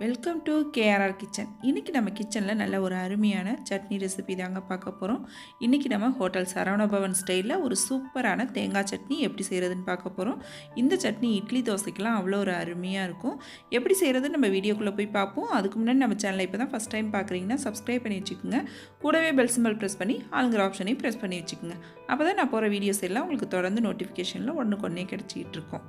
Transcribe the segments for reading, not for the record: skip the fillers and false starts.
Welcome to KRR kitchen. இன்றைக்கி நம்ம கிச்சனில் நல்ல ஒரு அருமையான சட்னி ரெசிபி தாங்க பார்க்க போகிறோம். இன்றைக்கி நம்ம ஹோட்டல் சரவணபவன் ஸ்டைலில் ஒரு சூப்பரான தேங்காய் சட்னி எப்படி செய்கிறதுன்னு பார்க்க போகிறோம். இந்த சட்னி இட்லி தோசைக்கெலாம் அவ்வளோ ஒரு அருமையாக இருக்கும். எப்படி செய்கிறது நம்ம வீடியோக்குள்ளே போய் பார்ப்போம். அதுக்கு முன்னாடி நம்ம சேனலை இப்போ தான் ஃபஸ்ட் டைம் பார்க்குறீங்கன்னா சப்ஸ்கிரைப் பண்ணி வச்சுக்கோங்க. கூடவே பெல் சிம்பல் ப்ரெஸ் பண்ணி ஆளுங்கிற ஆப்ஷனையும் ப்ரெஸ் பண்ணி வச்சுக்கோங்க. அப்போ தான் நான் போகிற வீடியோஸ் எல்லாம் உங்களுக்கு தொடர்ந்து நோட்டிஃபிகேஷனில் ஒன்றுக்கு ஒன்றே கிடச்சிக்கிட்டு இருக்கும்.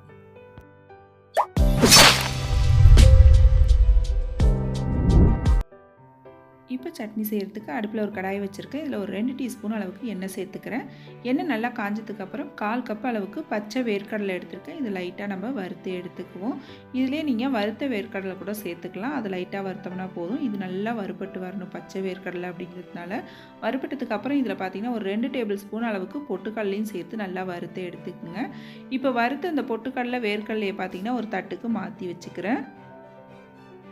இப்போ சட்னி செய்கிறதுக்கு அடுப்பில் ஒரு கடாய் வச்சுருக்கேன். இதில் ஒரு 2 டீஸ்பூன் அளவுக்கு எண்ணெய் சேர்த்துக்கிறேன். எண்ணெய் நல்லா காஞ்சதுக்கப்புறம் 1/4 கப் அளவுக்கு பச்சை வேர்க்கடலை எடுத்துருக்கேன். இது லைட்டாக நம்ம வறுத்து எடுத்துக்குவோம். இதிலே நீங்கள் வறுத்த வேர்க்கடலை கூட சேர்த்துக்கலாம். அது லைட்டாக வறுத்தோம்னா போதும். இது நல்லா வறுபட்டு வரணும் பச்சை வேர்க்கடலை அப்படிங்கிறதுனால. வறுபட்டதுக்கப்புறம் இதில் பார்த்திங்கன்னா ஒரு 2 டேபிள் ஸ்பூன் அளவுக்கு பொட்டுக்கடலையும் சேர்த்து நல்லா வறுத்து எடுத்துக்குங்க. இப்போ வறுத்து அந்த பொட்டுக்கடலை வேர்க்கடலையை பார்த்திங்கன்னா ஒரு தட்டுக்கு மாற்றி வச்சுக்கிறேன்.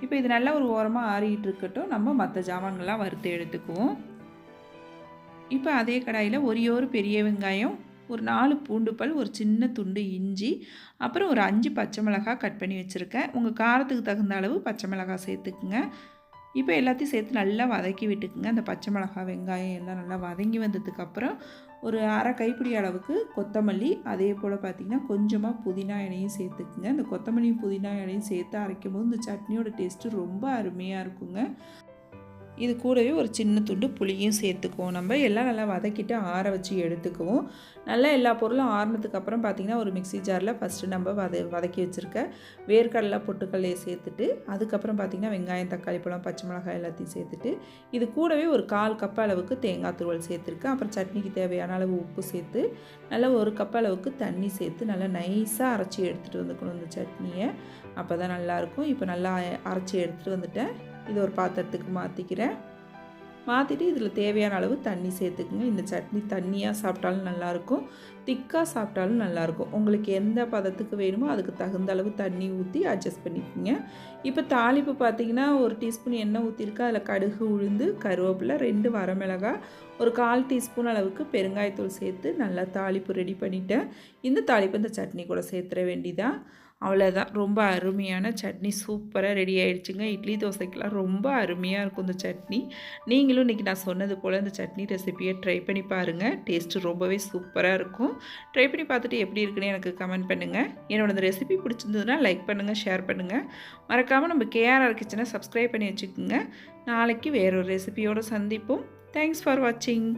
இப்போ இது நல்லா ஒரு ஓரமாக ஆறிக்கிட்டு இருக்கட்டும். நம்ம மற்ற ஜாமான்கள்லாம் வறுத்து எடுத்துக்குவோம். இப்போ அதே கடாயில் ஒரு பெரிய வெங்காயம், ஒரு 4 பூண்டு பல், ஒரு சின்ன துண்டு இஞ்சி, அப்புறம் ஒரு 5 பச்சை மிளகாய் கட் பண்ணி வச்சுருக்கேன். உங்கள் காரத்துக்கு தகுந்த அளவு பச்சை மிளகாய் சேர்த்துக்குங்க. இப்போ எல்லாத்தையும் சேர்த்து நல்லா வதக்கி விட்டுக்குங்க. அந்த பச்சை மிளகாய் வெங்காயம் எல்லாம் நல்லா வதங்கி வந்ததுக்கப்புறம் ஒரு அரை கைப்பிடி அளவுக்கு கொத்தமல்லி, அதே போல் பார்த்திங்கன்னா கொஞ்சமாக புதினா இலையும் சேர்த்துக்குங்க. இந்த கொத்தமல்லியும் புதினா இலையும் சேர்த்து அரைக்கும் போது இந்த சட்னியோட டேஸ்ட்டு ரொம்ப அருமையாக இருக்குங்க. இது கூடவே ஒரு சின்ன துண்டு புளியும் சேர்த்துக்குவோம். நம்ம எல்லாம் நல்லா வதக்கிட்டு ஆற வச்சு எடுத்துக்குவோம். நல்லா எல்லா பொருளும் ஆறினதுக்கப்புறம் பார்த்திங்கன்னா ஒரு மிக்ஸி ஜாரில் ஃபஸ்ட்டு நம்ம வதக்கி வச்சுருக்க வேர்க்கடலை பொட்டுக்கடலையை சேர்த்துட்டு, அதுக்கப்புறம் பார்த்திங்கன்னா வெங்காயம், தக்காளி பழம், பச்சை மிளகாய் எல்லாத்தையும் சேர்த்துட்டு, இது கூடவே ஒரு 1/4 கப் அளவுக்கு தேங்காய் துருவல் சேர்த்துருக்கேன். அப்புறம் சட்னிக்கு தேவையான அளவு உப்பு சேர்த்து நல்லா 1 கப் அளவுக்கு தண்ணி சேர்த்து நல்லா நைஸாக அரைச்சி எடுத்துகிட்டு வந்துக்கணும் இந்த சட்னியை. அப்போ தான் நல்லாயிருக்கும். இப்போ நல்லா அரைச்சி எடுத்துகிட்டு வந்துட்டேன். இது ஒரு பாத்திரத்துக்கு மாற்றிக்கிறேன். மாற்றிட்டு இதில் தேவையான அளவு தண்ணி சேர்த்துக்குங்க. இந்த சட்னி தண்ணியாக சாப்பிட்டாலும் நல்லாயிருக்கும், திக்காக சாப்பிட்டாலும் நல்லாயிருக்கும். உங்களுக்கு எந்த பதத்துக்கு வேணுமோ அதுக்கு தகுந்த அளவு தண்ணி ஊற்றி அட்ஜஸ்ட் பண்ணிக்கோங்க. இப்போ தாளிப்பு பார்த்திங்கன்னா ஒரு டீஸ்பூன் எண்ணெய் ஊற்றிருக்கு. அதில் கடுகு, உளுந்து, கருவேப்பிலை, 2 வரமிளகாய், ஒரு 1/4 டீஸ்பூன் அளவுக்கு பெருங்காயத்தூள் சேர்த்து நல்லா தாளிப்பு ரெடி பண்ணிவிட்டேன். இந்த தாளிப்பு இந்த சட்னி கூட சேர்த்துற வேண்டிதான். அவ்வளோதான். ரொம்ப அருமையான சட்னி சூப்பராக ரெடி ஆகிடுச்சுங்க. இட்லி தோசைக்கெலாம் ரொம்ப அருமையாக இருக்கும் இந்த சட்னி. நீங்களும் இன்றைக்கி நான் சொன்னது போல் இந்த சட்னி ரெசிப்பியை ட்ரை பண்ணி பாருங்கள். டேஸ்ட்டு ரொம்பவே சூப்பராக இருக்கும். ட்ரை பண்ணி பார்த்துட்டு எப்படி இருக்குன்னு எனக்கு கமெண்ட் பண்ணுங்கள். என்னோட இந்த ரெசிபி பிடிச்சிருந்ததுன்னா லைக் பண்ணுங்கள், ஷேர் பண்ணுங்கள். மறக்காமல் நம்ம கேஆர்ஆர் கிச்சனை சப்ஸ்கிரைப் பண்ணி வச்சுக்கோங்க. நாளைக்கு வேறொரு ரெசிபியோடு சந்திப்போம். தேங்க்ஸ் ஃபார் வாட்சிங்.